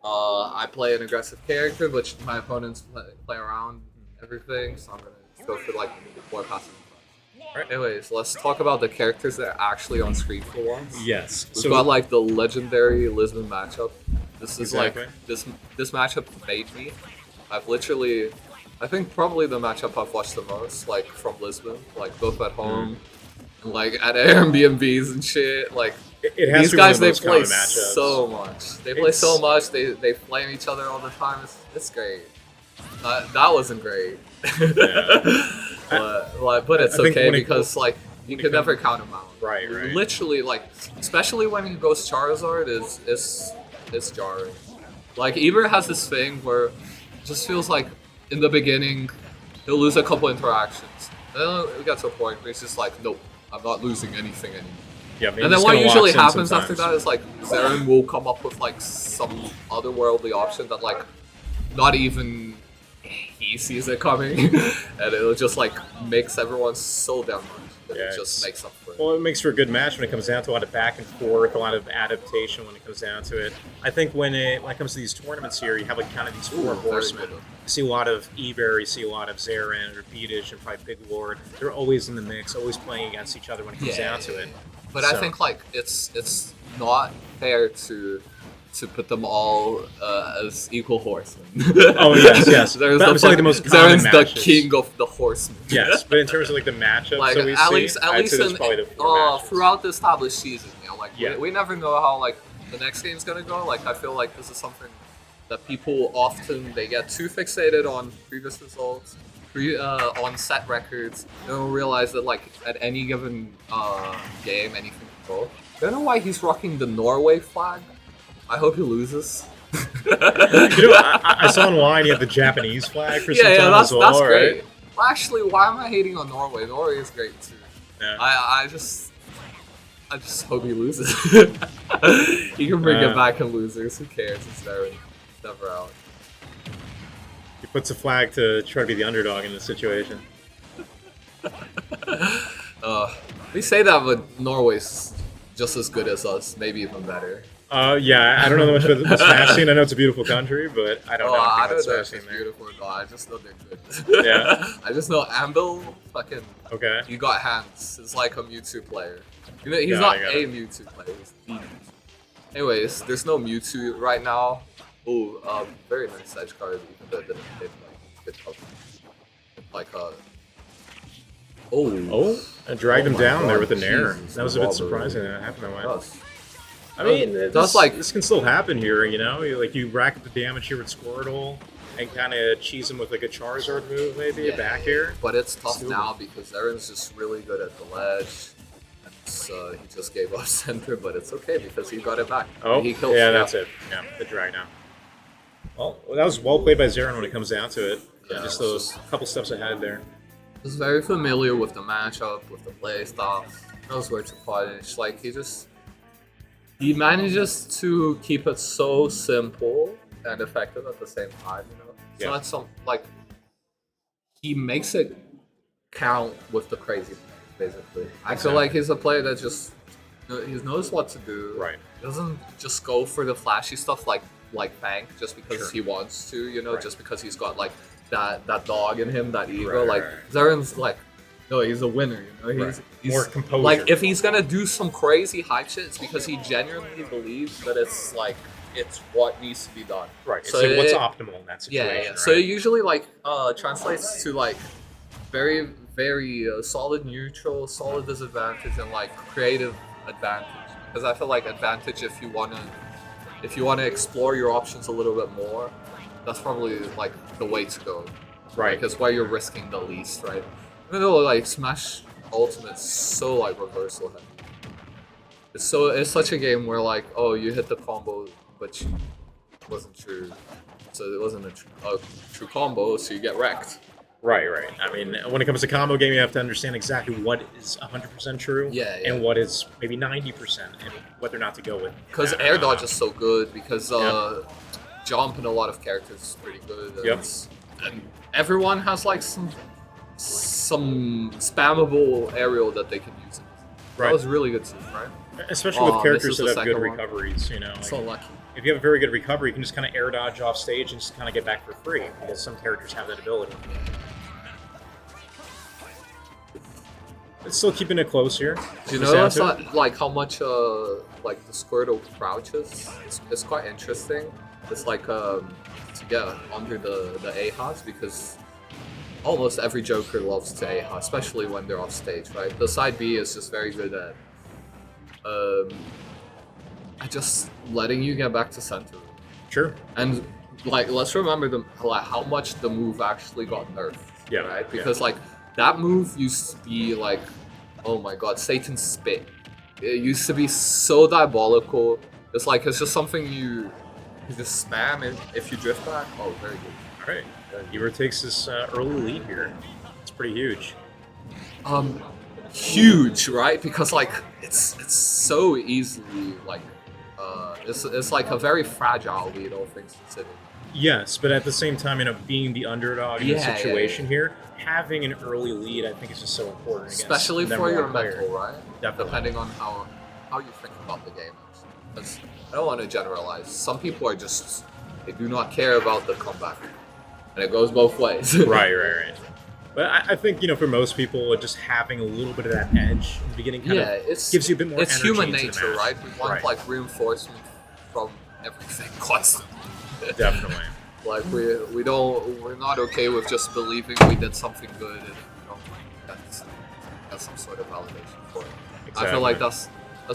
I play an aggressive character, but my opponents play around everything, so I'm gonna go for like more passive. Right. Anyways, let's talk about the characters that are actually on screen for once. Yes. We've got like the legendary Lisbon matchup. This is Exactly. like this matchup made me. I think probably the matchup I've watched the most, like from Lisbon, like both at home and like at Airbnbs and shit. Like it has these to be guys, one they of those play common matchups. so much. They play so much. They flame each other all the time. It's great. That wasn't great. but it's okay because like you can never count him out. Right. Literally, like especially when he goes Charizard, is jarring. Like Eber has this thing where it just feels like in the beginning he'll lose a couple interactions. Then we get to a point where he's just like, nope, I'm not losing anything anymore. Yeah, and then what usually happens after that is like Zerin will come up with like some otherworldly option that like not even he sees it coming, and it'll just like makes everyone so damn much. It just makes up for it. Well, it makes for a good match when it comes down to a lot of back and forth, a lot of adaptation when it comes down to it. I think when it comes to these tournaments here, you have like kind of these four horsemen. You see a lot of Iberyes, see a lot of Zerin, Repeatish, and probably Big Lord. They're always in the mix, always playing against each other when it comes down to it. But I think like it's not fair to put them all as equal horsemen. Oh yes. There's the most common Zeren's matches. the king of the horsemen. Yes, but in terms of like the matchups like that we at see, least I'd say that's probably the four matches. throughout the established season, you know, like Yeah. we never know how like the next game's gonna go. Like I feel like this is something that people often they get too fixated on previous results, on set records. They don't realize that like at any given game, anything can go. I don't know why he's rocking the Norway flag. I hope he loses. I saw online you have the Japanese flag for some time as well, that's great. right? Well, actually, why am I hating on Norway? Norway is great too. Yeah. I just hope he loses. He can bring it back in losers. Who cares? It's never out. He puts a flag to try to be the underdog in this situation. We say that, but Norway's just as good as us, maybe even better. Yeah, I don't know much about the Smash scene. I know it's a beautiful country, but I don't know I anything don't know about if Smash it's scene there. beautiful or not. I just know they're good. Yeah. I just know Ambil, fucking. Okay. You got hands. It's like a Mewtwo player. You know, he's Yeah, not I got a it. Mewtwo player. He's the Mewtwo. Anyways, there's no Mewtwo right now. Oh, very nice edge card. Even though it didn't hit like good cover. Like I dragged him my down there God, with an air. Jesus, That was a bit Robert. surprising that happened that way. That's- I mean, that's like this can still happen here, you know? You rack up the damage here with Squirtle and kind of cheese him with like a Charizard move, maybe, a back air. But it's tough Still. now because Zerin's just really good at the ledge. And he just gave up center, but it's okay because he got it back. Oh, he killed yeah, that's it. Yeah, the drag now. Well, that was well played by Zerin when it comes down to it. Yeah, Just it's those just- couple steps ahead there. He's very familiar with the matchup, with the play style, knows where to punish. Like he manages to keep it so simple and effective at the same time. You know, it's not some like he makes it count with the crazy things, basically. I feel like he's a player that just he knows what to do. Right. He doesn't just go for the flashy stuff like Bank just because he wants to. You know, just because he's got like that dog in him, that ego. Like Zeren's like, no, he's a winner. You know, he's more composure. Like if he's gonna do some crazy hype shit, it's because he genuinely believes that it's what needs to be done. Right. It's So like what's optimal in that situation. Yeah. Right? So it usually like translates to like very solid neutral, solid disadvantage, and like creative advantage. Because I feel like advantage if you wanna explore your options a little bit more, that's probably like the way to go. Right. Because where you're risking the least, right? Even though like Smash Ultimate's so like reversal heavy. It's such a game where like, oh, you hit the combo, but it wasn't true. So it wasn't a true combo, so you get wrecked. Right. I mean, when it comes to combo game, you have to understand exactly what is 100% true and what is maybe 90% and whether or not to go with. Because air dodge is so good, because jump in a lot of characters is pretty good. And everyone has like some spammable aerial that they can use. That was really good too, right? Especially with characters this is that the have good second one. recoveries, you know. So lucky. if you have a very good recovery, you can just kind of air dodge off stage and just kind of get back for free, because some characters have that ability. It's still keeping it close here. Do you notice like how much like the Squirtle crouches? It's quite interesting. It's like to get under the AHAs, because almost every Joker loves to AHA, especially when they're off stage, right? The side B is just very good at just letting you get back to center. Sure. And like, let's remember how much the move actually got nerfed. Yeah. Right? Because like that move used to be like, oh my god, Satan's spit. It used to be so diabolical. It's like it's just something you just spam, and if you drift back, oh, very good. All right. Eber takes this early lead here. It's pretty huge. Huge, right? Because like it's so easily like it's like a very fragile lead, all things considered. Yes, but at the same time, being the underdog in the situation here, having an early lead, I think is just so important. Especially for your mental, right? Definitely. Depending on how you think about the game. Because I don't want to generalize. Some people are just, they do not care about the comeback. And it goes both ways. Right. But I think, for most people, just having a little bit of that edge in the beginning kind of gives you a bit more energy. It's human nature, right? We want like reinforcement from everything constantly. Definitely. Like we're not okay with just believing we did something good and that's some sort of validation for it. Exactly. I feel like that's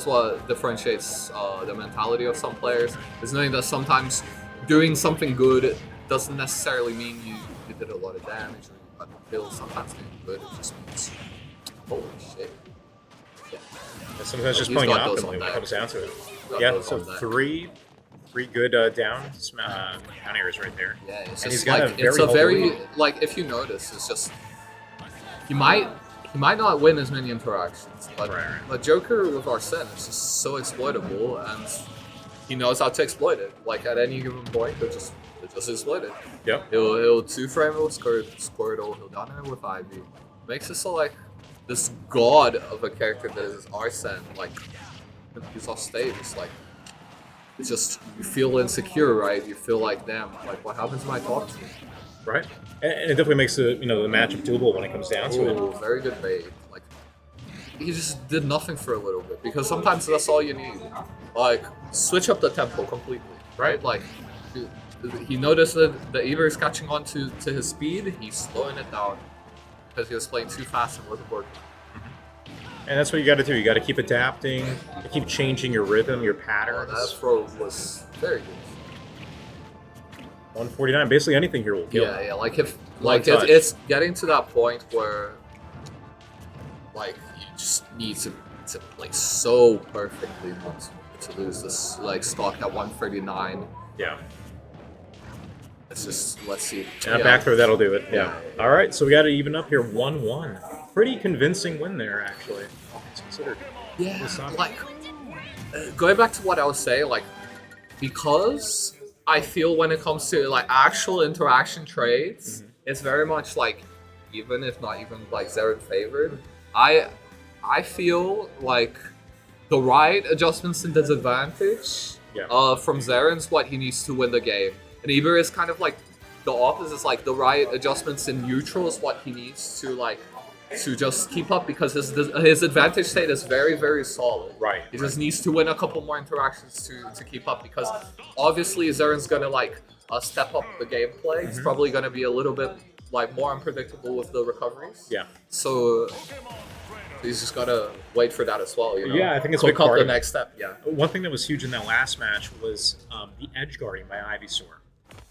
what differentiates the mentality of some players, is knowing that sometimes doing something good doesn't necessarily mean you did a lot of damage or you got kills. Sometimes doing good, it just means, holy shit. Yeah. And sometimes just playing optimally when it comes down to it. Yeah, so three good down airs right there. Yeah, it's and just he's got like, it's a very, like, if you notice, it's just, he might not win as many interactions, but Joker with Arsene is just so exploitable, and he knows how to exploit it. Like, at any given point, they just exploit it. Yep. He'll two-frame it with Squirtle, he'll down it with Ivy. Makes it so, like, this god of a character that is Arsene, like, when he's off stage, it's like, it's just, you feel insecure, right? You feel like, damn, like, what happens when I talk to you? Right. And it definitely makes the matchup doable when it comes down to it. Very good bait. Like, he just did nothing for a little bit, because sometimes that's all you need. Like, switch up the tempo completely, right? Like, he noticed that the Eber is catching on to his speed, he's slowing it down because he was playing too fast and wasn't working. And that's what you got to do. You got to keep adapting, keep changing your rhythm, your patterns. That throw was very good. 149. Basically anything here will kill. Yeah. Like it's getting to that point where, like, you just need to play so perfectly not to lose this. Like, stock at 139. Yeah. It's just, let's see. Back throw, that'll do it. Yeah. All right, so we got to even up here 1-1. Pretty convincing win there, actually. It's considered. Yeah, like, going back to what I was saying, like, because I feel when it comes to, like, actual interaction trades, it's very much, like, even if not even, like, Zerin favored, I feel like the right adjustments and disadvantage from Zerin's what he needs to win the game. And Iberyes is kind of like the opposite. It's like the right adjustments in neutral is what he needs to, like, to just keep up, because his advantage state is very, very solid. Right. He just needs to win a couple more interactions to keep up, because obviously Zerin's gonna, like, step up the gameplay. It's probably gonna be a little bit, like, more unpredictable with the recoveries. Yeah. So he's just gotta wait for that as well. Yeah, I think it's cook up the next step. Yeah. One thing that was huge in that last match was the edge guarding by Ivysaur.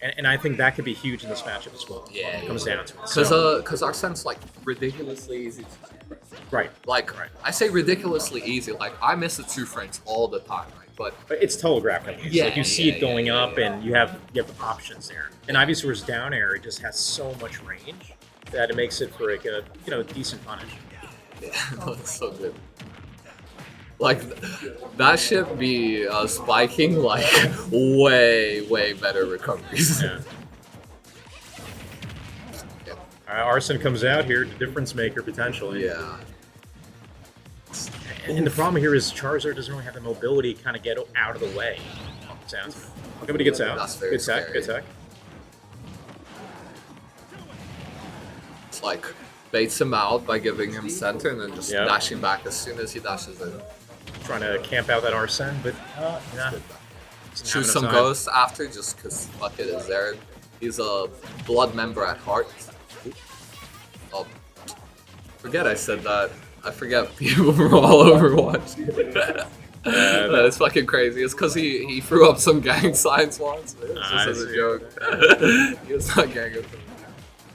And I think that could be huge in this matchup as well. Yeah, when it comes down to it. Because Arsene's, like, ridiculously easy to suppress. Right. Like, I say ridiculously easy. Like, I miss the 2 frames all the time, right? But it's telegraphed at least. Like, you see it going up, and you have options there. And Ivysaur's down air, it just has so much range that it makes it for, like, a decent punish. Yeah, it's so good. Like, that should be spiking, like, way, way better recoveries. Yeah. Arsene comes out here, the difference maker potentially. Yeah. And the problem here is Charizard doesn't really have the mobility to kind of get out of the way. Okay, but he gets out. That's very Good tech, scary. good tech. It's like baits him out by giving him center and then just Yep. dashing back as soon as he dashes in. Trying to camp out that Arsene, but nah. Shoot some ghosts after just because fuck it is there. He's a blood member at heart. Oh, forget I said that. I forget people from all Overwatch. That's fucking crazy. It's because he threw up some gang signs once. It's just as a joke. He was not gang with them.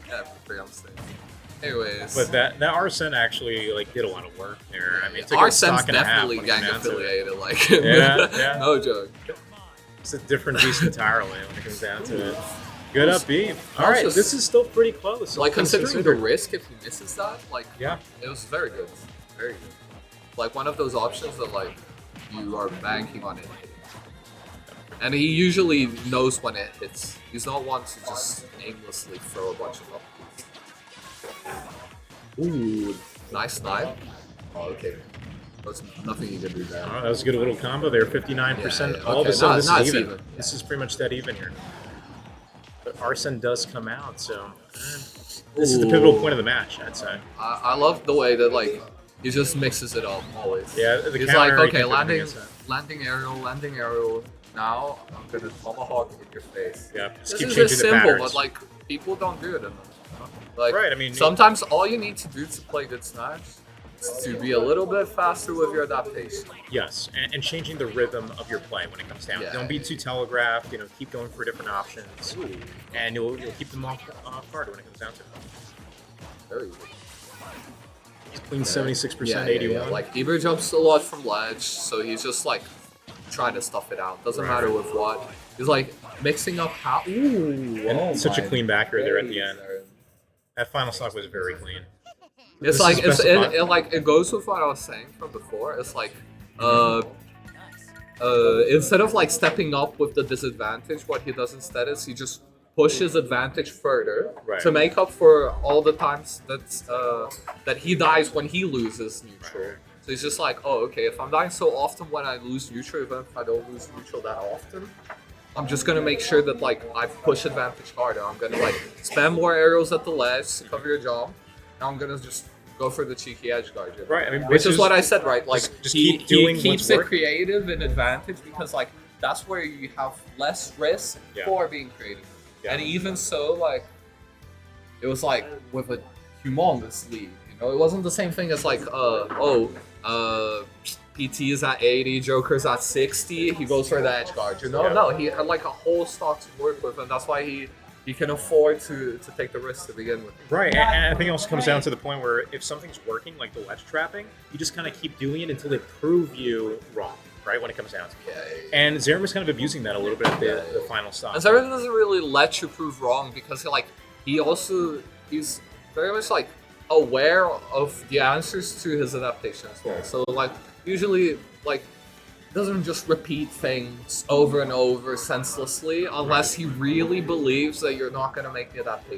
Yeah, for I'm saying. Anyways. But that Arsene actually like did a lot of work there. I mean, it took a Arsene's stock and a half definitely when it came gang down to it. affiliated. Like, Yeah. no joke. It's a different beast entirely when it comes down to it. Good up B. All I was right, just- this is still pretty close. Like, all things considering the considered. risk if he misses that, like, Yeah. it was very good. Very good. Like, one of those options that, like, you are banking on it hitting. And he usually knows when it hits. He's not one to just aimlessly throw a bunch of upbeats. Ooh, nice snipe. Oh, okay. There's nothing you can do there. Oh, that was a good little combo there. 59%. Yeah, All of a okay, sudden, now- this now is it's even. even. This is pretty much dead even here. But Arsene does come out, so this is the pivotal point of the match, I'd say. I love the way that, like, he just mixes it up always. Yeah, the He's counter, like, he okay, can put everything inside. landing aerial. Now I'm gonna tomahawk in your face. Yeah, just This keep is changing just the simple, patterns. but like people don't do it enough. You know? Like, Right, I mean- sometimes all you need to do to play good Smash is to be a little bit faster with your adaptation. Yes, and changing the rhythm of your play when it comes down. Yeah. Don't be too telegraphed. You know, keep going for different options, and you'll keep them off guard when it comes down to it. Very good. He's clean 76%, 81. Like Iberyes jumps a lot from ledge, so he's just like trying to stuff it out. Doesn't matter with what. He's like mixing up how. Ooh, And such a my clean backer there at the days, end. Zerin. That final stock was very clean. It's This like is best of five. it goes with what I was saying from before. It's like instead of like stepping up with the disadvantage, what he does instead is he just pushes advantage further Right. to make up for all the times that he dies when he loses neutral. So he's just like, oh, okay, if I'm dying so often when I lose neutral, even if I don't lose neutral that often, I'm just gonna make sure that like I push advantage harder. I'm gonna like spam more arrows at the ledge to cover your jump. And I'm gonna just go for the cheeky edge guard. You know? Right, I mean, Which is what I said, right? Like just he keep doing keeps what's it working. creative and advantage because like that's where you have less risk Yeah. for being creative. Yeah. And even so, like it was like with a humongous lead. You know, it wasn't the same thing as like PT is at 80, Joker's at 60. He goes for the edge guard. You know, Yeah. no, he had like a whole stock to work with, and that's why he can afford to take the risk to begin with. Right, and I think it also comes down to the point where if something's working, like the ledge trapping, you just kind of keep doing it until they prove you wrong, right, when it comes down to it. Yeah. And Zerin was kind of abusing that a little bit at the final stop. And Zerin doesn't really let you prove wrong because he's very much like aware of the answers to his adaptation as well. So like usually like doesn't just repeat things over and over senselessly unless he really believes that you're not going to make the adaptation.